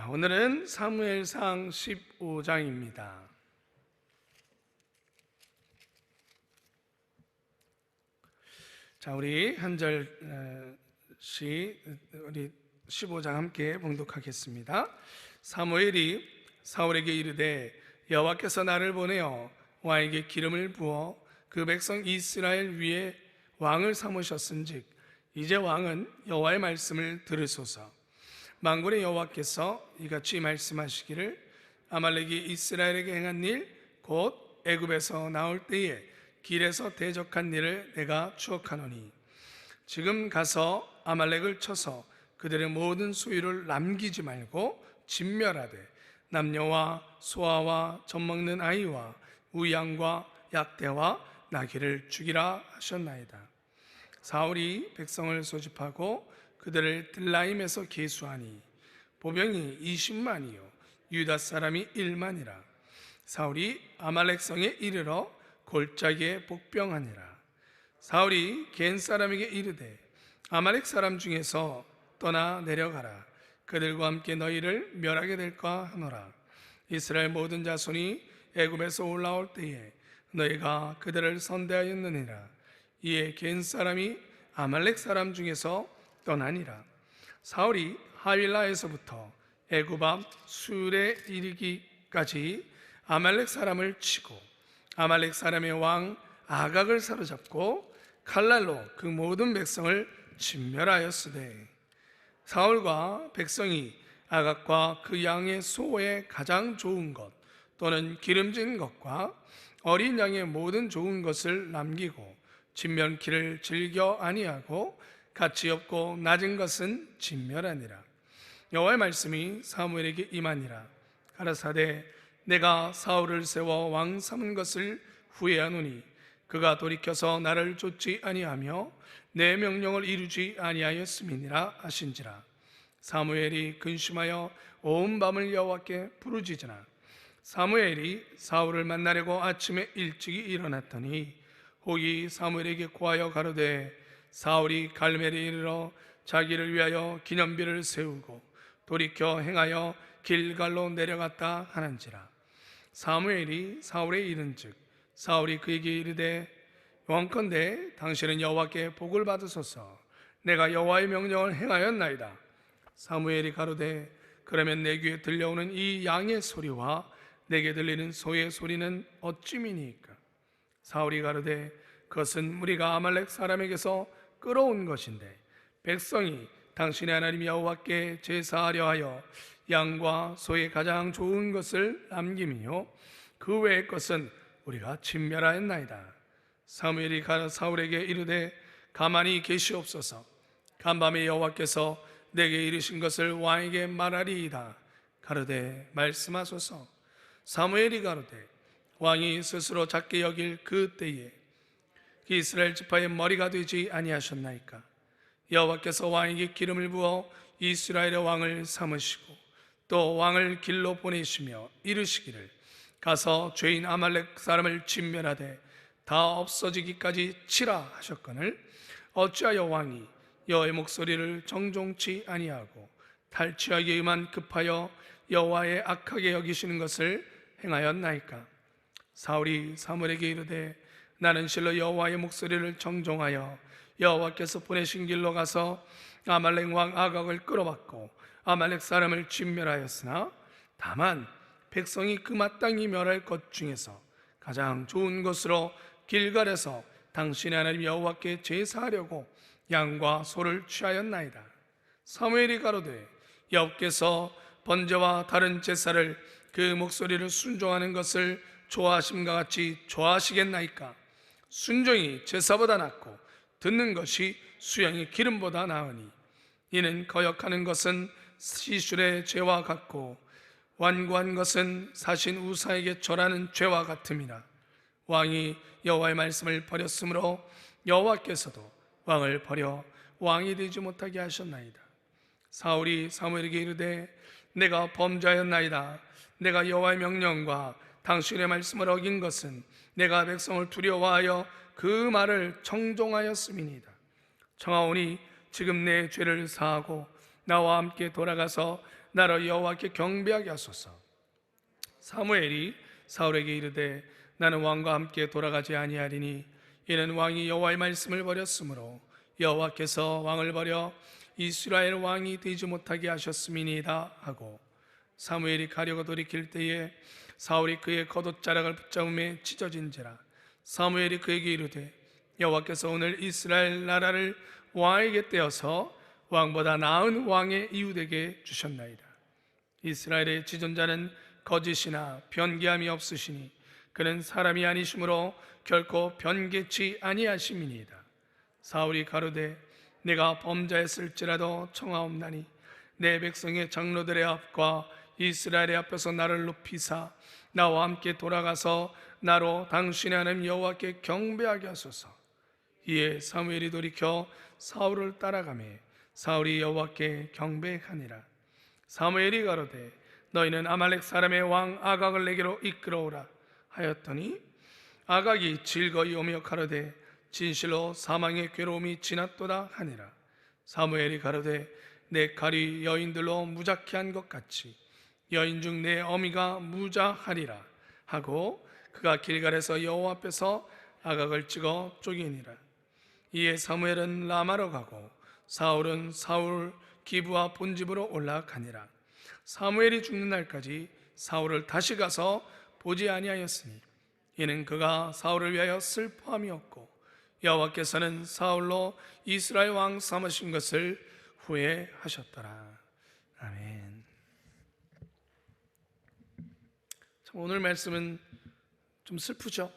오늘은 사무엘상 15장입니다. 우리 한 절씩 우리 15장 함께 봉독하겠습니다. 사무엘이 사울에게 이르되 여호와께서 나를 보내어 왕에게 기름을 부어 그 백성 이스라엘 위에 왕을 삼으셨은즉 이제 왕은 여호와의 말씀을 들으소서. 만군의 여호와께서 이같이 말씀하시기를 아말렉이 이스라엘에게 행한 일 곧 애굽에서 나올 때에 길에서 대적한 일을 내가 추억하노니 지금 가서 아말렉을 쳐서 그들의 모든 소유를 남기지 말고 진멸하되 남녀와 소아와 젖먹는 아이와 우양과 약대와 나귀를 죽이라 하셨나이다. 사울이 백성을 소집하고 그들을 들라임에서 계수하니 보병이 20만이요 유다 사람이 1만이라. 사울이 아말렉 성에 이르러 골짜기에 복병하니라. 사울이 겐 사람에게 이르되 아말렉 사람 중에서 떠나 내려가라. 그들과 함께 너희를 멸하게 될까 하노라. 이스라엘 모든 자손이 애굽에서 올라올 때에 너희가 그들을 선대하였느니라. 이에 겐 사람이 아말렉 사람 중에서 떠나니라. 사울이 하윌라에서부터 애굽 앞 술에 이르기까지 아말렉 사람을 치고 아말렉 사람의 왕 아각을 사로잡고 칼날로 그 모든 백성을 진멸하였으되 사울과 백성이 아각과 그 양의 소의 가장 좋은 것 또는 기름진 것과 어린 양의 모든 좋은 것을 남기고 진멸키를 즐겨 아니하고 가치 없고 낮은 것은 진멸하니라. 여호와의 말씀이 사무엘에게 임하니라. 가라사대 내가 사울을 세워 왕 삼은 것을 후회하노니 그가 돌이켜서 나를 좇지 아니하며 내 명령을 이루지 아니하였음이니라 하신지라. 사무엘이 근심하여 온 밤을 여호와께 부르짖으나 사무엘이 사울을 만나려고 아침에 일찍이 일어났더니 혹이 사무엘에게 고하여 가로되 사울이 갈멜에 이르러 자기를 위하여 기념비를 세우고 돌이켜 행하여 길갈로 내려갔다 하는지라. 사무엘이 사울에 이른즉 사울이 그에게 이르되 원컨대 당신은 여호와께 복을 받으소서. 내가 여호와의 명령을 행하였나이다. 사무엘이 가로되 그러면 내 귀에 들려오는 이 양의 소리와 내게 들리는 소의 소리는 어찌미니까? 사울이 가로되 그것은 무리가 아말렉 사람에게서 끌어온 것인데 백성이 당신의 하나님 여호와께 제사하려 하여 양과 소의 가장 좋은 것을 남김이요 그 외의 것은 우리가 진멸하였나이다. 사무엘이 사울에게 이르되 가만히 계시옵소서. 간밤에 여호와께서 내게 이르신 것을 왕에게 말하리이다. 가로되 말씀하소서. 사무엘이 가로되 왕이 스스로 작게 여길 그 때에 이스라엘 지파의 머리가 되지 아니하셨나이까? 여호와께서 왕에게 기름을 부어 이스라엘의 왕을 삼으시고 또 왕을 길로 보내시며 이르시기를 가서 죄인 아말렉 사람을 진멸하되 다 없어지기까지 치라 하셨거늘 어찌하여 왕이 여호와의 목소리를 정종치 아니하고 탈취하기에 만 급하여 여호와의 악하게 여기시는 것을 행하였나이까? 사울이 사무엘에게 이르되 나는 실로 여호와의 목소리를 정종하여 여호와께서 보내신 길로 가서 아말렉 왕 아각을 끌어받고 아말렉 사람을 진멸하였으나 다만 백성이 그 마땅히 멸할 것 중에서 가장 좋은 것으로 길갈에서 당신의 하나님 여호와께 제사하려고 양과 소를 취하였나이다. 사무엘이 가로되 여호와께서 번제와 다른 제사를 그 목소리를 순종하는 것을 좋아하심과 같이 좋아하시겠나이까? 순종이 제사보다 낫고 듣는 것이 수양의 기름보다 나으니 이는 거역하는 것은 시술의 죄와 같고 완고한 것은 사신 우사에게 절하는 죄와 같음이라. 왕이 여호와의 말씀을 버렸으므로 여호와께서도 왕을 버려 왕이 되지 못하게 하셨나이다. 사울이 사무엘에게 이르되 내가 범죄하였나이다. 내가 여호와의 명령과 당신의 말씀을 어긴 것은 내가 백성을 두려워하여 그 말을 청종하였음이니이다. 청하오니 지금 내 죄를 사하고 나와 함께 돌아가서 나로 여호와께 경배하게 하소서. 사무엘이 사울에게 이르되 나는 왕과 함께 돌아가지 아니하리니 이는 왕이 여호와의 말씀을 버렸으므로 여호와께서 왕을 버려 이스라엘 왕이 되지 못하게 하셨음이니이다 하고, 사무엘이 가려고 돌이킬 때에 사울이 그의 겉옷자락을 붙잡음에 찢어진지라. 사무엘이 그에게 이르되 여호와께서 오늘 이스라엘 나라를 왕에게 떼어서 왕보다 나은 왕의 이웃에게 주셨나이다. 이스라엘의 지존자는 거짓이나 변개함이 없으시니 그는 사람이 아니시므로 결코 변개치 아니하심이니이다. 사울이 가로되 내가 범죄했을지라도 청하옵나니 내 백성의 장로들의 앞과 이스라엘의 앞에서 나를 높이사 나와 함께 돌아가서 나로 당신의 하나님 여호와께 경배하게 하소서. 이에 사무엘이 돌이켜 사울을 따라가매 사울이 여호와께 경배하니라. 사무엘이 가로되 너희는 아말렉 사람의 왕 아각을 내게로 이끌어오라 하였더니 아각이 즐거이 오며 가로되 진실로 사망의 괴로움이 지났도다 하니라. 사무엘이 가로되 내 칼이 여인들로 무작게 한 것 같이 여인 중 내 어미가 무자하리라 하고 그가 길갈에서 여호와 앞에서 아각을 찍어 쪼개니라. 이에 사무엘은 라마로 가고 사울은 사울 기브와 본집으로 올라가니라. 사무엘이 죽는 날까지 사울을 다시 가서 보지 아니하였으니 이는 그가 사울을 위하여 슬퍼함이었고 여호와께서는 사울로 이스라엘 왕 삼으신 것을 후회하셨더라. 아멘. 오늘 말씀은 좀 슬프죠?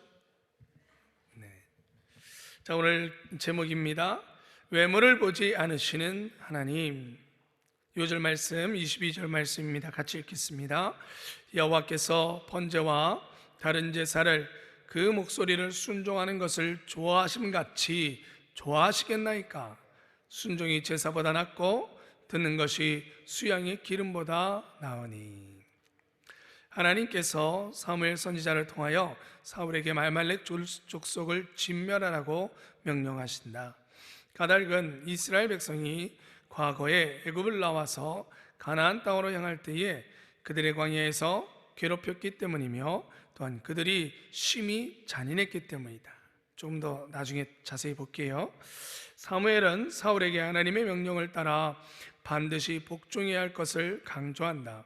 네. 자, 오늘 제목입니다. 외모를 보지 않으시는 하나님. 요절 말씀 22절 말씀입니다. 같이 읽겠습니다. 여호와께서 번제와 다른 제사를 그 목소리를 순종하는 것을 좋아하심 같이 좋아하시겠나이까? 순종이 제사보다 낫고 듣는 것이 수양의 기름보다 나으니. 하나님께서 사무엘 선지자를 통하여 사울에게 말말렉 족속을 진멸하라고 명령하신다. 까닭은 이스라엘 백성이 과거에 애굽을 나와서 가나안 땅으로 향할 때에 그들의 광야에서 괴롭혔기 때문이며 또한 그들이 심히 잔인했기 때문이다. 좀 더 나중에 자세히 볼게요. 사무엘은 사울에게 하나님의 명령을 따라 반드시 복종해야 할 것을 강조한다.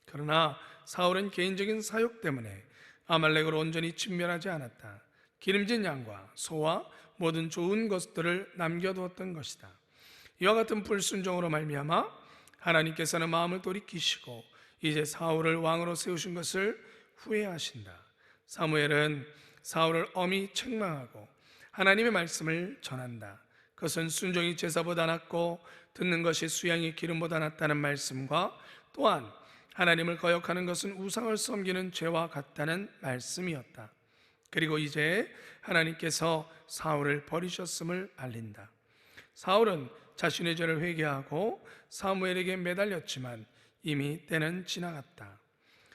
그러나 사울은 개인적인 사욕 때문에 아말렉을 온전히 진멸하지 않았다. 기름진 양과 소와 모든 좋은 것들을 남겨두었던 것이다. 이와 같은 불순종으로 말미암아 하나님께서는 마음을 돌이키시고 이제 사울을 왕으로 세우신 것을 후회하신다. 사무엘은 사울을 엄히 책망하고 하나님의 말씀을 전한다. 그것은 순종이 제사보다 낫고 듣는 것이 수양의 기름보다 낫다는 말씀과 또한 하나님을 거역하는 것은 우상을 섬기는 죄와 같다는 말씀이었다. 그리고 이제 하나님께서 사울을 버리셨음을 알린다. 사울은 자신의 죄를 회개하고 사무엘에게 매달렸지만 이미 때는 지나갔다.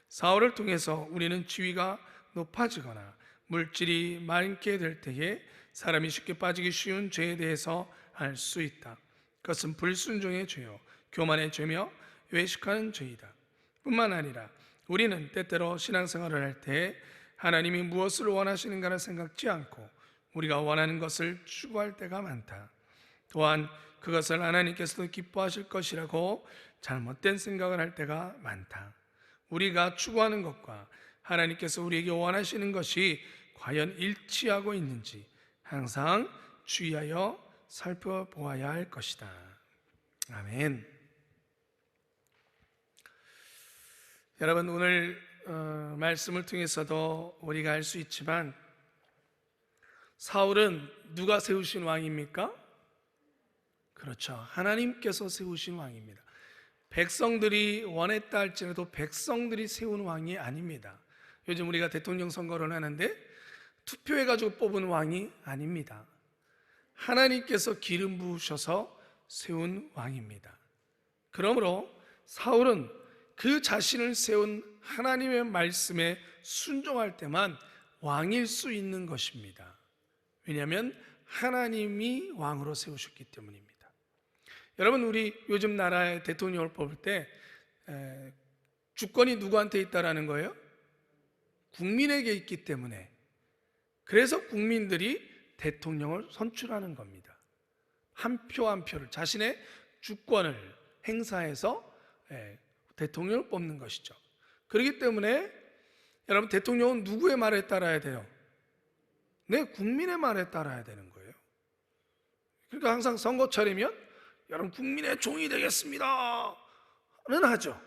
사울을 통해서 우리는 지위가 높아지거나 물질이 많게 될 때에 사람이 쉽게 빠지기 쉬운 죄에 대해서 알 수 있다. 그것은 불순종의 죄요 교만의 죄며 외식하는 죄이다. 뿐만 아니라 우리는 때때로 신앙생활을 할 때 하나님이 무엇을 원하시는가를 생각지 않고 우리가 원하는 것을 추구할 때가 많다. 또한 그것을 하나님께서도 기뻐하실 것이라고 잘못된 생각을 할 때가 많다. 우리가 추구하는 것과 하나님께서 우리에게 원하시는 것이 과연 일치하고 있는지 항상 주의하여 살펴보아야 할 것이다. 아멘. 여러분, 오늘 말씀을 통해서도 우리가 알 수 있지만 사울은 누가 세우신 왕입니까? 그렇죠. 하나님께서 세우신 왕입니다. 백성들이 원했다 할지라도 백성들이 세운 왕이 아닙니다. 요즘 우리가 대통령 선거를 하는데 투표해가지고 뽑은 왕이 아닙니다. 하나님께서 기름 부으셔서 세운 왕입니다. 그러므로 사울은 그 자신을 세운 하나님의 말씀에 순종할 때만 왕일 수 있는 것입니다. 왜냐하면 하나님이 왕으로 세우셨기 때문입니다. 여러분, 우리 요즘 나라의 대통령을 뽑을 때 주권이 누구한테 있다라는 거예요? 국민에게 있기 때문에, 그래서 국민들이 대통령을 선출하는 겁니다. 한 표 한 표를, 자신의 주권을 행사해서 대통령을 뽑는 것이죠. 그렇기 때문에 여러분, 대통령은 누구의 말에 따라야 돼요? 네, 국민의 말에 따라야 되는 거예요. 그러니까 항상 선거철이면 여러분, 국민의 종이 되겠습니다는 하죠.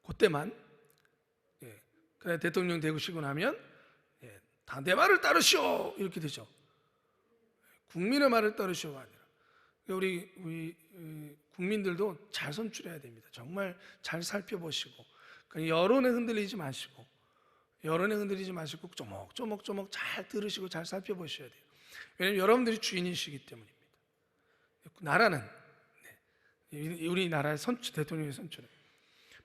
그때만. 그래, 대통령 되시고 나면 다 내 말을 따르시오 이렇게 되죠. 국민의 말을 따르시오가 아니라 우리 국민들도 잘 선출해야 됩니다. 정말 잘 살펴보시고, 여론에 흔들리지 마시고 조목조목 잘 들으시고 잘 살펴보셔야 돼요. 왜냐하면 여러분들이 주인이시기 때문입니다. 나라는, 우리나라의 대통령의 선출은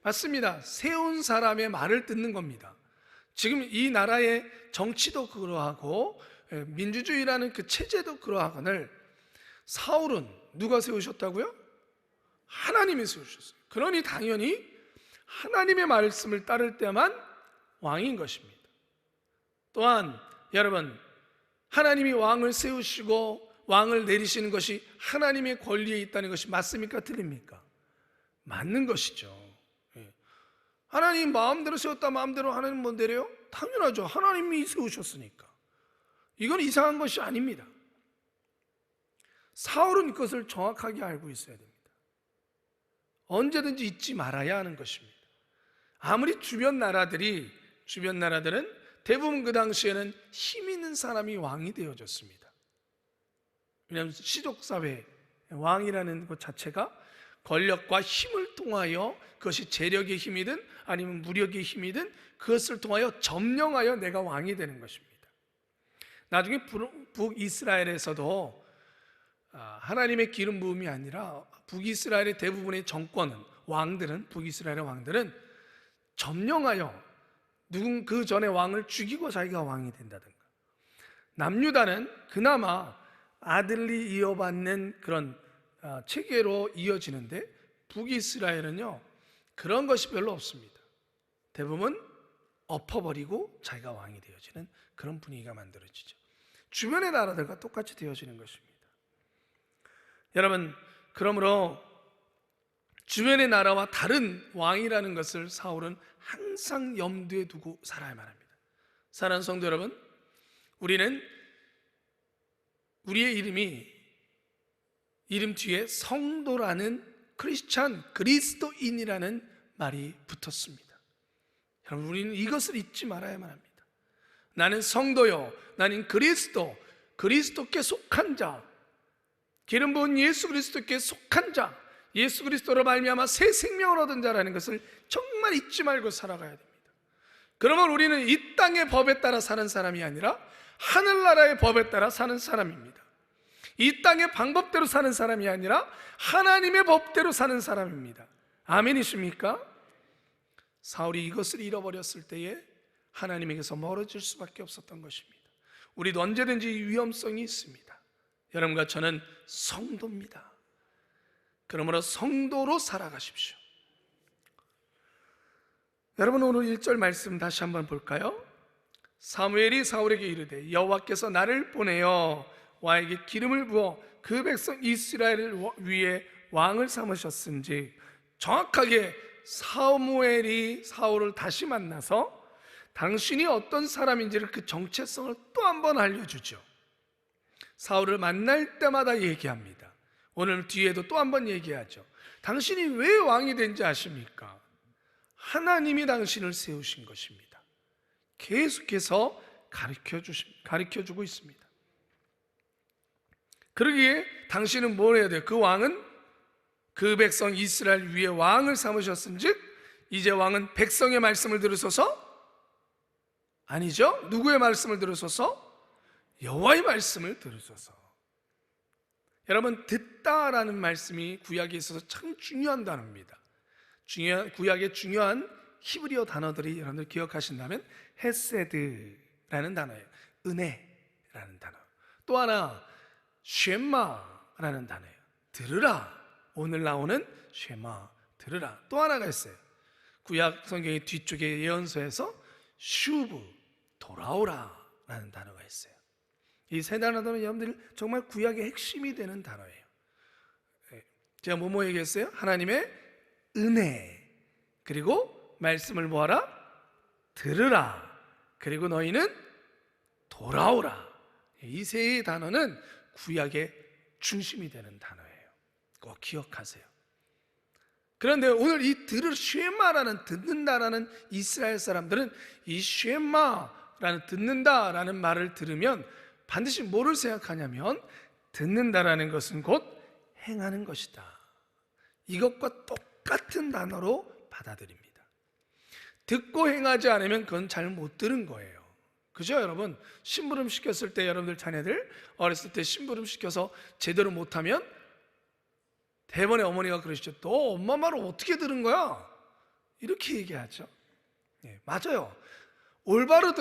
맞습니다. 세운 사람의 말을 듣는 겁니다. 지금 이 나라의 정치도 그러하고 민주주의라는 그 체제도 그러하거늘 사울은 누가 세우셨다고요? 하나님이 세우셨어요. 그러니 당연히 하나님의 말씀을 따를 때만 왕인 것입니다. 또한 여러분, 하나님이 왕을 세우시고 왕을 내리시는 것이 하나님의 권리에 있다는 것이 맞습니까? 틀립니까? 맞는 것이죠. 하나님 마음대로 세웠다 마음대로 하나님 못 내려요? 당연하죠. 하나님이 세우셨으니까. 이건 이상한 것이 아닙니다. 사울은 그것을 정확하게 알고 있어야 됩니다. 언제든지 잊지 말아야 하는 것입니다. 아무리 주변 나라들은 대부분 그 당시에는 힘 있는 사람이 왕이 되어졌습니다. 왜냐하면 시족사회, 왕이라는 것 자체가 권력과 힘을 통하여, 그것이 재력의 힘이든 아니면 무력의 힘이든 그것을 통하여 점령하여 내가 왕이 되는 것입니다. 나중에 북이스라엘에서도 하나님의 기름 부음이 아니라 북이스라엘의 대부분의 정권은, 북이스라엘의 왕들은 점령하여 그 전에 왕을 죽이고 자기가 왕이 된다든가, 남유다는 그나마 아들이 이어받는 그런 체계로 이어지는데, 북이스라엘은요 그런 것이 별로 없습니다. 대부분 엎어버리고 자기가 왕이 되어지는 그런 분위기가 만들어지죠. 주변의 나라들과 똑같이 되어지는 것입니다. 여러분, 그러므로 주변의 나라와 다른 왕이라는 것을 사울은 항상 염두에 두고 살아야만 합니다. 사랑하는 성도 여러분, 우리의 이름 뒤에 성도라는 크리스찬, 그리스도인이라는 말이 붙었습니다. 여러분, 우리는 이것을 잊지 말아야만 합니다. 나는 성도요, 나는 그리스도께 속한 자, 기름 부은 예수 그리스도께 속한 자, 예수 그리스도로 말미암아 새 생명을 얻은 자라는 것을 정말 잊지 말고 살아가야 됩니다. 그러면 우리는 이 땅의 법에 따라 사는 사람이 아니라 하늘나라의 법에 따라 사는 사람입니다. 이 땅의 방법대로 사는 사람이 아니라 하나님의 법대로 사는 사람입니다. 아멘이십니까? 사울이 이것을 잃어버렸을 때에 하나님에게서 멀어질 수밖에 없었던 것입니다. 우리도 언제든지 위험성이 있습니다. 여러분과 저는 성도입니다. 그러므로 성도로 살아가십시오. 여러분, 오늘 1절 말씀 다시 한번 볼까요? 사무엘이 사울에게 이르되 여호와께서 나를 보내어 와에게 기름을 부어 그 백성 이스라엘을 위해 왕을 삼으셨은지, 정확하게 사무엘이 사울을 다시 만나서 당신이 어떤 사람인지를, 그 정체성을 또 한 번 알려주죠. 사울을 만날 때마다 얘기합니다. 오늘 뒤에도 또 한 번 얘기하죠. 당신이 왜 왕이 된지 아십니까? 하나님이 당신을 세우신 것입니다. 계속해서 가르쳐주고 있습니다. 그러기에 당신은 뭘 해야 돼요? 그 왕은 그 백성 이스라엘 위에 왕을 삼으셨은즉 이제 왕은 백성의 말씀을 들으소서? 아니죠. 누구의 말씀을 들으소서? 여호와의 말씀을 들으소서. 여러분, 듣다라는 말씀이 구약에 있어서 참 중요한 단어입니다. 구약의 중요한 히브리어 단어들이 여러분들 기억하신다면 헤세드라는 단어예요. 은혜라는 단어. 또 하나 쉐마라는 단어예요. 들으라. 오늘 나오는 쉐마, 들으라. 또 하나가 있어요. 구약 성경의 뒤쪽에 예언서에서 슈브, 돌아오라 라는 단어가 있어요. 이 세 단어는 여러분들 정말 구약의 핵심이 되는 단어예요. 제가 뭐뭐 얘기했어요? 하나님의 은혜, 그리고 말씀을 뭐하라? 들으라, 그리고 너희는 돌아오라. 이 세 단어는 구약의 중심이 되는 단어예요. 꼭 기억하세요. 그런데 오늘 이 쉐마라는 듣는다라는 이스라엘 사람들은 이 쉐마라는 듣는다라는 말을 들으면 반드시 뭐를 생각하냐면 듣는다라는 것은 곧 행하는 것이다. 이것과 똑같은 단어로 받아들입니다. 듣고 행하지 않으면 그건 잘 못 들은 거예요. 그죠 여러분? 심부름 시켰을 때 여러분들 자녀들 어렸을 때 심부름 시켜서 제대로 못하면 대번에 어머니가 그러시죠. 너 엄마 말을 어떻게 들은 거야? 이렇게 얘기하죠. 네, 맞아요. 올바로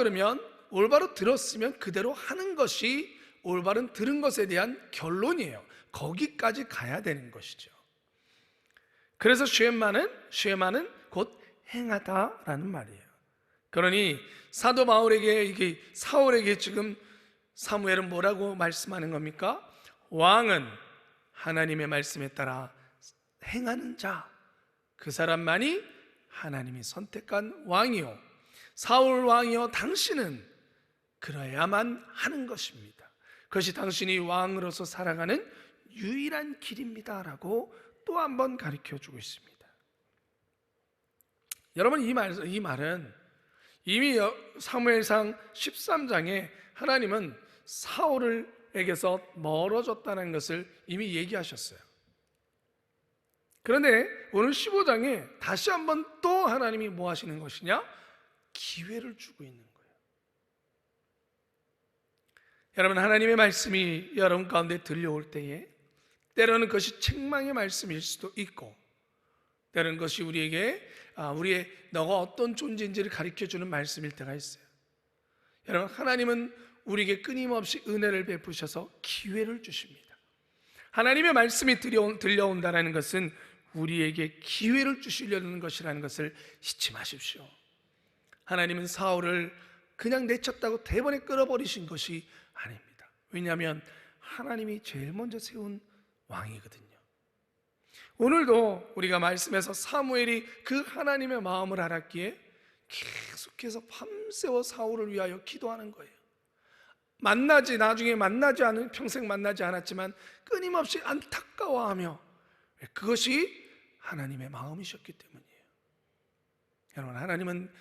들었으면 그대로 하는 것이 올바른 들은 것에 대한 결론이에요. 거기까지 가야 되는 것이죠. 그래서 쉐마는 곧 행하다라는 말이에요. 그러니 사도 사울에게 지금 사무엘은 뭐라고 말씀하는 겁니까? 왕은 하나님의 말씀에 따라 행하는 자, 그 사람만이 하나님이 선택한 왕이요, 사울 왕이요, 당신은 그래야만 하는 것입니다. 그것이 당신이 왕으로서 살아가는 유일한 길입니다라고 또 한 번 가르쳐주고 있습니다. 여러분, 이 말은 이미 사무엘상 13장에 하나님은 사울에게서 멀어졌다는 것을 이미 얘기하셨어요. 그런데 오늘 15장에 다시 한번 또 하나님이 뭐 하시는 것이냐? 기회를 주고 있는 거예요. 여러분, 하나님의 말씀이 여러분 가운데 들려올 때에 때로는 그것이 책망의 말씀일 수도 있고, 때로는 그것이 우리에게 우리의 너가 어떤 존재인지를 가르쳐주는 말씀일 때가 있어요. 여러분, 하나님은 우리에게 끊임없이 은혜를 베푸셔서 기회를 주십니다. 하나님의 말씀이 들려온다는 것은 우리에게 기회를 주시려는 것이라는 것을 잊지 마십시오. 하나님은 사울을 그냥 내쳤다고 대번에 끌어버리신 것이 아닙니다. 왜냐하면 하나님이 제일 먼저 세운 왕이거든요. 오늘도 우리가 말씀에서 사무엘이 그 하나님의 마음을 알았기에 계속해서 밤새워 사울을 위하여 기도하는 거예요. 평생 만나지 않았지만 끊임없이 안타까워하며, 그것이 하나님의 마음이셨기 때문이에요. 여러분, 하나님은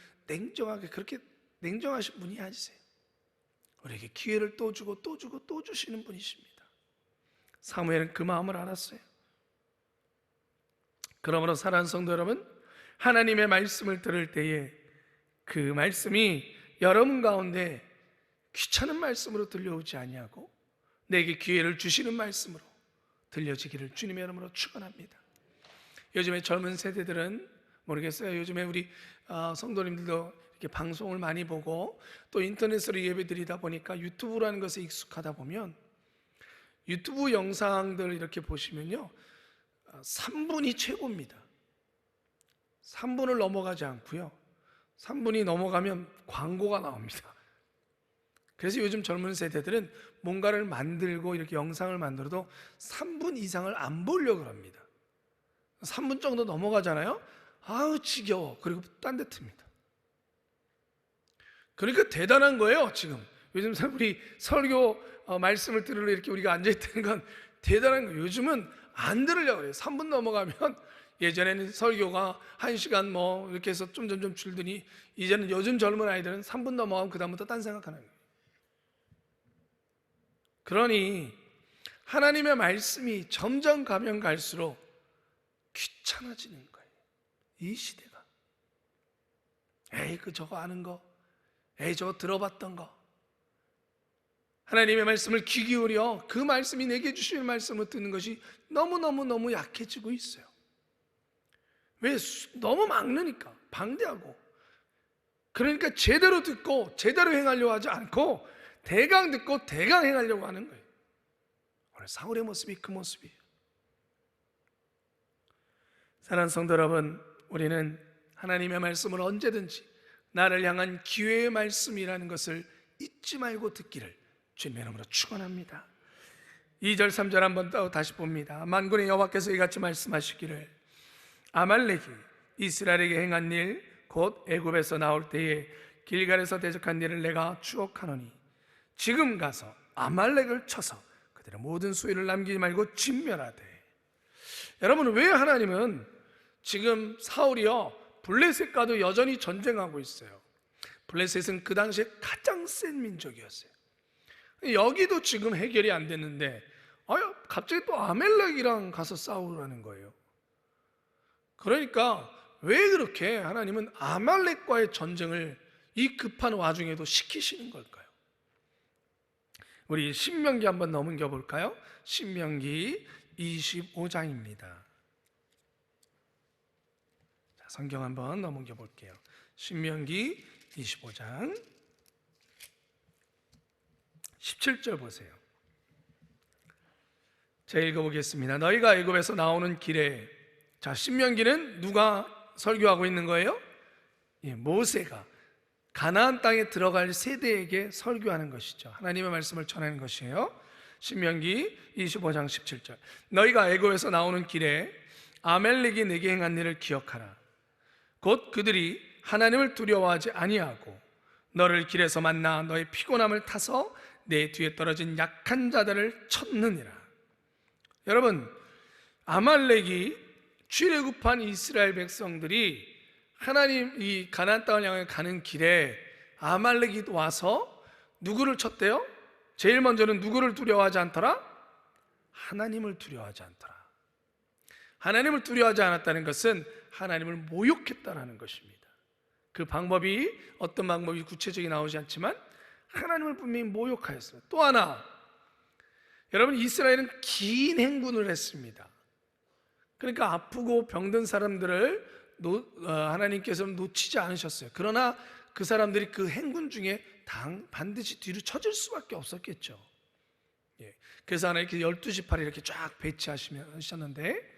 그렇게 냉정하신 분이 아니세요. 우리에게 기회를 또 주고 또 주고 또 주시는 분이십니다. 사무엘은 그 마음을 알았어요. 그러므로 사랑하는 성도 여러분, 하나님의 말씀을 들을 때에 그 말씀이 여러분 가운데 귀찮은 말씀으로 들려오지 아니하고 내게 기회를 주시는 말씀으로 들려지기를 주님의 이름으로 축원합니다. 요즘에 젊은 세대들은 모르겠어요. 요즘에 우리 성도님들도 이렇게 방송을 많이 보고 또 인터넷으로 예배드리다 보니까 유튜브라는 것에 익숙하다 보면 유튜브 영상들 이렇게 보시면요, 3분이 최고입니다. 3분을 넘어가지 않고요, 3분이 넘어가면 광고가 나옵니다. 그래서 요즘 젊은 세대들은 뭔가를 만들고 이렇게 영상을 만들어도 3분 이상을 안 보려고 합니다. 3분 정도 넘어가잖아요. 아우 지겨워. 그리고 딴 데 틉니다. 그러니까 대단한 거예요. 지금 요즘 우리 설교 말씀을 들으러 이렇게 우리가 앉아있다는 건 대단한 거예요. 요즘은 안 들으려고 그래요. 3분 넘어가면, 예전에는 설교가 1시간 뭐 이렇게 해서 좀 점점 줄더니 이제는 요즘 젊은 아이들은 3분 넘어가면 그 다음부터 딴 생각하는 거예요. 그러니 하나님의 말씀이 점점 가면 갈수록 귀찮아지는 거예요. 이 시대가. 에이 저거 아는 거, 에이 저거 들어봤던 거. 하나님의 말씀을 귀 기울여 그 말씀이 내게 주시는 말씀을 듣는 것이 너무 약해지고 있어요. 왜? 너무 막느니까, 방대하고. 그러니까 제대로 듣고 제대로 행하려고 하지 않고 대강 듣고 대강 행하려고 하는 거예요. 오늘 사울의 모습이 그 모습이에요. 사랑하는 성도 여러분, 우리는 하나님의 말씀을 언제든지 나를 향한 기회의 말씀이라는 것을 잊지 말고 듣기를 주님의 이름으로 축원합니다. 2절 3절 한번 또 다시 봅니다. 만군의 여호와께서 이같이 말씀하시기를 아말렉이 이스라엘에게 행한 일 곧 애굽에서 나올 때에 길갈에서 대적한 일을 내가 추억하노니 지금 가서 아말렉을 쳐서 그들의 모든 수위를 남기지 말고 진멸하되. 여러분, 왜 하나님은 지금 사울이요 블레셋과도 여전히 전쟁하고 있어요. 블레셋은 그 당시에 가장 센 민족이었어요. 여기도 지금 해결이 안 됐는데 갑자기 또 아말렉이랑 가서 싸우라는 거예요. 그러니까 왜 그렇게 하나님은 아말렉과의 전쟁을 이 급한 와중에도 시키시는 걸까요? 우리 신명기 한번 넘겨 볼까요? 신명기 25장입니다. 성경 한번 넘겨 볼게요. 신명기 25장 17절 보세요. 제가 읽어보겠습니다. 너희가 애굽에서 나오는 길에, 자, 신명기는 누가 설교하고 있는 거예요? 모세가 가나안 땅에 들어갈 세대에게 설교하는 것이죠. 하나님의 말씀을 전하는 것이에요. 신명기 25장 17절. 너희가 애굽에서 나오는 길에 아말렉이 내게 행한 일을 기억하라. 곧 그들이 하나님을 두려워하지 아니하고 너를 길에서 만나 너의 피곤함을 타서 내 뒤에 떨어진 약한 자들을 쳤느니라. 여러분, 아말렉이 출애굽한 이스라엘 백성들이 하나님 이 가나안 땅을 향해 가는 길에 아말렉이 와서 누구를 쳤대요? 제일 먼저는 누구를 두려워하지 않더라? 하나님을 두려워하지 않더라. 하나님을 두려워하지 않았다는 것은 하나님을 모욕했다는 것입니다. 그 방법이 어떤 방법이 구체적이 나오지 않지만 하나님을 분명히 모욕하였어요. 또 하나, 여러분, 이스라엘은 긴 행군을 했습니다. 그러니까 아프고 병든 사람들을 하나님께서 놓치지 않으셨어요. 그러나 그 사람들이 그 행군 중에 반드시 뒤로 처질 수밖에 없었겠죠. 그래서 하나님께서 12지파를 이렇게 쫙 배치하셨는데,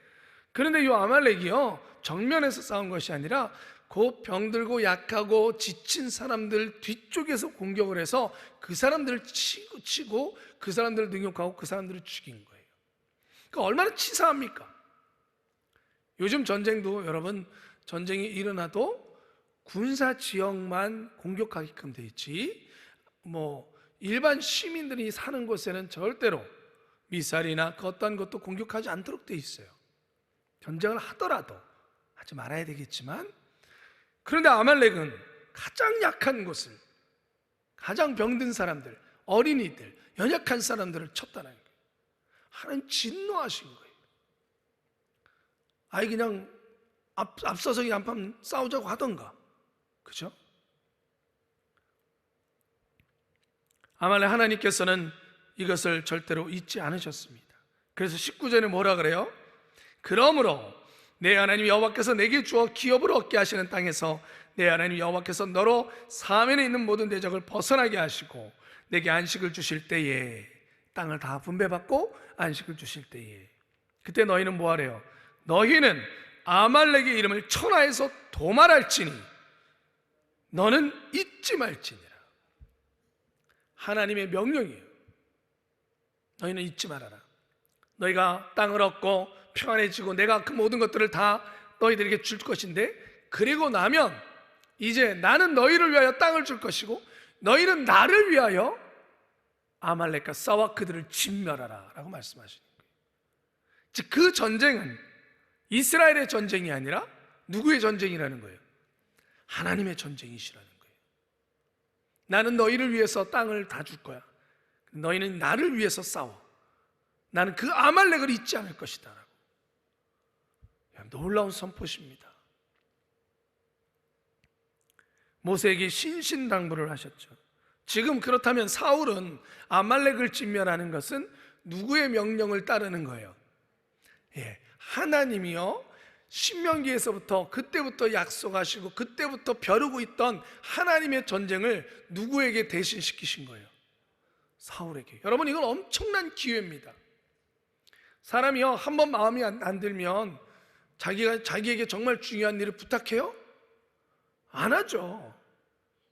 그런데 이 아말렉이요 정면에서 싸운 것이 아니라 그 병들고 약하고 지친 사람들 뒤쪽에서 공격을 해서 그 사람들을 치고 그 사람들을 능욕하고 그 사람들을 죽인 거예요. 그러니까 얼마나 치사합니까? 요즘 전쟁도 여러분, 전쟁이 일어나도 군사 지역만 공격하게끔 돼 있지 일반 시민들이 사는 곳에는 절대로 미사일이나 그 어떤 것도 공격하지 않도록 돼 있어요. 전쟁을 하더라도 하지 말아야 되겠지만, 그런데 아말렉은 가장 약한 곳을, 가장 병든 사람들, 어린이들, 연약한 사람들을 쳤다는 거예요. 하나님 진노하신 거예요. 그냥 앞서서 한판 싸우자고 하던가, 그죠? 아말렉 하나님께서는 이것을 절대로 잊지 않으셨습니다. 그래서 19절에 뭐라 그래요? 그러므로 내 하나님 여호와께서 내게 주어 기업을 얻게 하시는 땅에서 내 하나님 여호와께서 너로 사면에 있는 모든 대적을 벗어나게 하시고 내게 안식을 주실 때에, 땅을 다 분배받고 안식을 주실 때에, 그때 너희는 뭐하래요? 너희는 아말렉의 이름을 천하에서 도말할지니 너는 잊지 말지니라. 하나님의 명령이에요. 너희는 잊지 말아라. 너희가 땅을 얻고 평안해지고 내가 그 모든 것들을 다 너희들에게 줄 것인데, 그리고 나면 이제 나는 너희를 위하여 땅을 줄 것이고 너희는 나를 위하여 아말렉과 싸워 그들을 진멸하라 라고 말씀하시는 거예요. 즉 그 전쟁은 이스라엘의 전쟁이 아니라 누구의 전쟁이라는 거예요? 하나님의 전쟁이시라는 거예요. 나는 너희를 위해서 땅을 다 줄 거야. 너희는 나를 위해서 싸워. 나는 그 아말렉을 잊지 않을 것이다 라고. 놀라운 선포십니다. 모세에게 신신당부를 하셨죠. 지금 그렇다면 사울은 아말렉을 진멸하는 것은 누구의 명령을 따르는 거예요? 하나님이요 신명기에서부터 그때부터 약속하시고 그때부터 벼르고 있던 하나님의 전쟁을 누구에게 대신 시키신 거예요? 사울에게. 여러분, 이건 엄청난 기회입니다. 사람이요 한번 마음이 안 들면 자기에게 정말 중요한 일을 부탁해요? 안 하죠.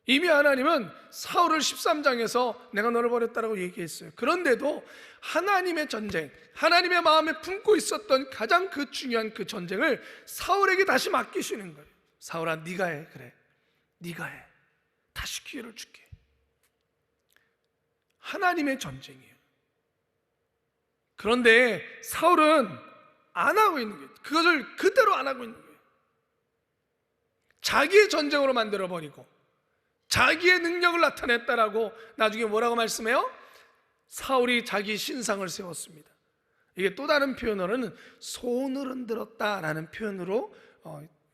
이미 하나님은 사울을 13장에서 내가 너를 버렸다라고 얘기했어요. 그런데도 하나님의 전쟁, 하나님의 마음에 품고 있었던 가장 그 중요한 그 전쟁을 사울에게 다시 맡기시는 거예요. 사울아, 네가 해. 그래, 네가 해. 다시 기회를 줄게. 하나님의 전쟁이에요. 그런데 사울은 안 하고 있는 거예요. 그것을 그대로 안 하고 있는 거예요. 자기의 전쟁으로 만들어버리고 자기의 능력을 나타냈다라고 나중에 뭐라고 말씀해요? 사울이 자기 신상을 세웠습니다. 이게 또 다른 표현으로는 손을 흔들었다라는 표현으로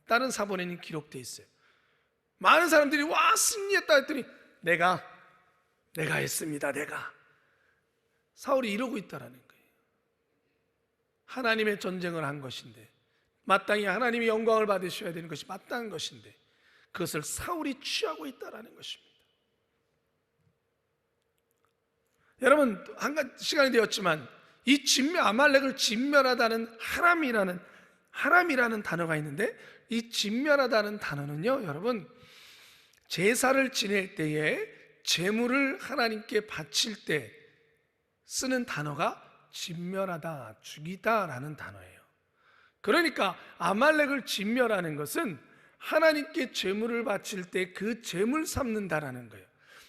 다른 사본에는 기록되어 있어요. 많은 사람들이 와 승리했다 했더니 내가 했습니다. 내가. 사울이 이러고 있다라는 거예요. 하나님의 전쟁을 한 것인데, 마땅히 하나님이 영광을 받으셔야 되는 것이 마땅한 것인데 그것을 사울이 취하고 있다라는 것입니다. 여러분, 한 가지 시간이 되었지만 이 아말렉을 진멸하다는 하람이라는 단어가 있는데, 이 진멸하다는 단어는요, 여러분, 제사를 지낼 때에 제물을 하나님께 바칠 때 쓰는 단어가 진멸하다, 죽이다라는 단어예요. 그러니까 아말렉을 진멸하는 것은 하나님께 제물을 바칠 때 그 제물 삼는다라는 거예요.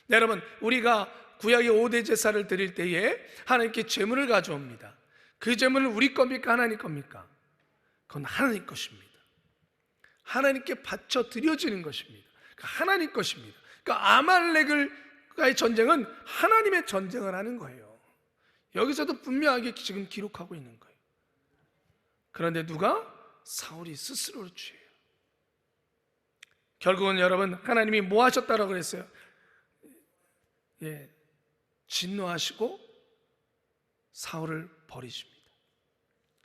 여러분, 우리가 구약의 5대 제사를 드릴 때에 하나님께 제물을 가져옵니다. 그 제물은 우리 겁니까? 하나님 겁니까? 그건 하나님 것입니다. 하나님께 바쳐 드려지는 것입니다. 하나님 것입니다. 그러니까 아말렉과의 전쟁은 하나님의 전쟁을 하는 거예요. 여기서도 분명하게 지금 기록하고 있는 거예요. 그런데 누가? 사울이 스스로를 취해요. 결국은 여러분, 하나님이 뭐 하셨다라고 그랬어요? 진노하시고 사울을 버리십니다.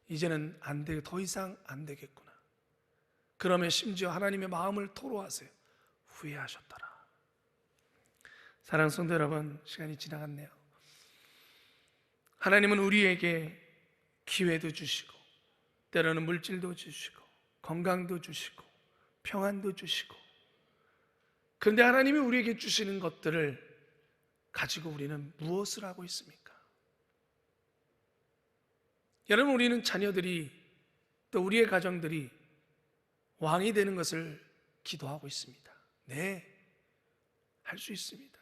이제는 더 이상 안 되겠구나. 그러면 심지어 하나님의 마음을 토로하세요. 후회하셨더라. 사랑하는 성도 여러분, 시간이 지나갔네요. 하나님은 우리에게 기회도 주시고 때로는 물질도 주시고 건강도 주시고 평안도 주시고, 그런데 하나님이 우리에게 주시는 것들을 가지고 우리는 무엇을 하고 있습니까? 여러분, 우리는 자녀들이, 또 우리의 가정들이 왕이 되는 것을 기도하고 있습니다. 네, 할 수 있습니다.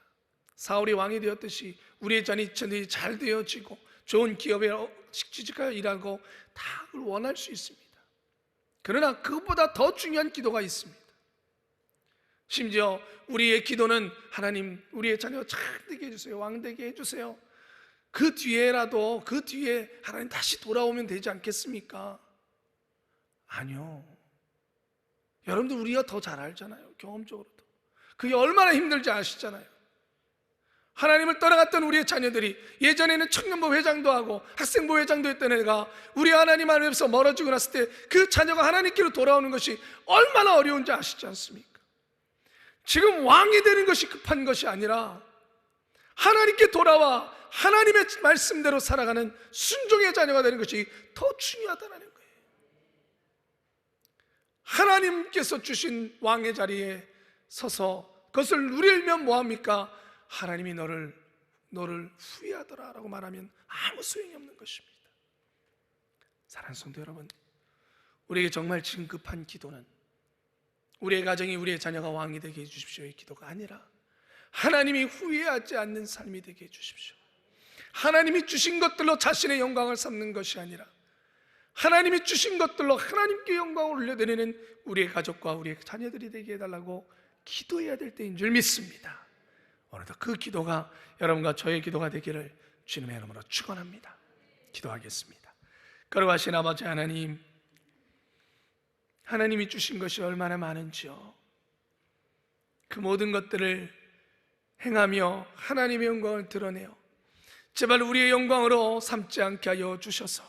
사울이 왕이 되었듯이 우리의 자녀들이 잘 되어지고 좋은 기업에 취직하여 일하고 다 그걸 원할 수 있습니다. 그러나 그것보다 더 중요한 기도가 있습니다. 심지어 우리의 기도는 하나님, 우리의 자녀가 잘 되게 해주세요, 왕 되게 해주세요. 그 뒤에라도, 그 뒤에 하나님 다시 돌아오면 되지 않겠습니까? 아니요. 여러분들 우리가 더 잘 알잖아요. 경험적으로도 그게 얼마나 힘들지 아시잖아요. 하나님을 떠나갔던 우리의 자녀들이, 예전에는 청년부 회장도 하고 학생부 회장도 했던 애가 우리 하나님 앞에서 멀어지고 났을 때 그 자녀가 하나님께로 돌아오는 것이 얼마나 어려운지 아시지 않습니까? 지금 왕이 되는 것이 급한 것이 아니라 하나님께 돌아와 하나님의 말씀대로 살아가는 순종의 자녀가 되는 것이 더 중요하다는 거예요. 하나님께서 주신 왕의 자리에 서서 그것을 누리면 뭐합니까? 하나님이 너를 후회하더라 라고 말하면 아무 소용이 없는 것입니다. 사랑하는 성도 여러분, 우리에게 정말 지금 급한 기도는 우리의 가정이, 우리의 자녀가 왕이 되게 해주십시오의 기도가 아니라 하나님이 후회하지 않는 삶이 되게 해주십시오. 하나님이 주신 것들로 자신의 영광을 삼는 것이 아니라 하나님이 주신 것들로 하나님께 영광을 올려드리는 우리의 가족과 우리의 자녀들이 되게 해달라고 기도해야 될 때인 줄 믿습니다. 오늘도 그 기도가 여러분과 저의 기도가 되기를 주님의 이름으로 축원합니다. 기도하겠습니다. 거룩하신 아버지 하나님, 하나님이 주신 것이 얼마나 많은지요. 그 모든 것들을 행하며 하나님의 영광을 드러내어 제발 우리의 영광으로 삼지 않게 하여 주셔서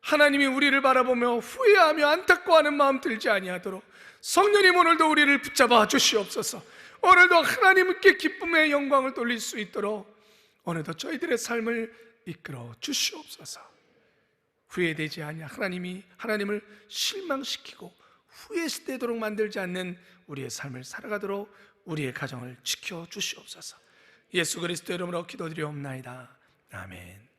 하나님이 우리를 바라보며 후회하며 안타까워하는 마음 들지 아니하도록 성령님 오늘도 우리를 붙잡아 주시옵소서. 오늘도 하나님께 기쁨의 영광을 돌릴 수 있도록 오늘도 저희들의 삶을 이끌어 주시옵소서. 후회되지 아니하 하나님을 실망시키고 후회되도록 만들지 않는 우리의 삶을 살아가도록 우리의 가정을 지켜 주시옵소서. 예수 그리스도 이름으로 기도드리옵나이다. 아멘.